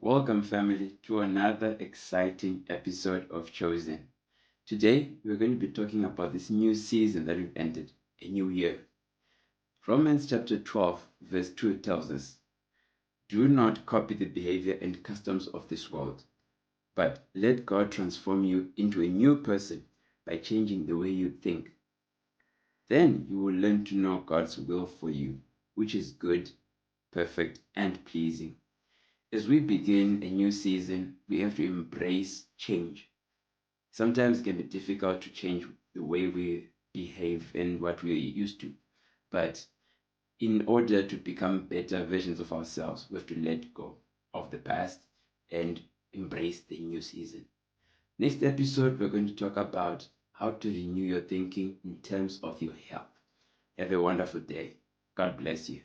Welcome, family, to another exciting episode of Chosen. Today, we're going to be talking about this new season that we've entered, a new year. Romans chapter 12, verse 2 tells us, "Do not copy the behavior and customs of this world, but let God transform you into a new person by changing the way you think. Then you will learn to know God's will for you, which is good, perfect, and pleasing." As we begin a new season, we have to embrace change. Sometimes it can be difficult to change the way we behave and what we're used to. But in order to become better versions of ourselves, we have to let go of the past and embrace the new season. Next episode, we're going to talk about how to renew your thinking in terms of your health. Have a wonderful day. God bless you.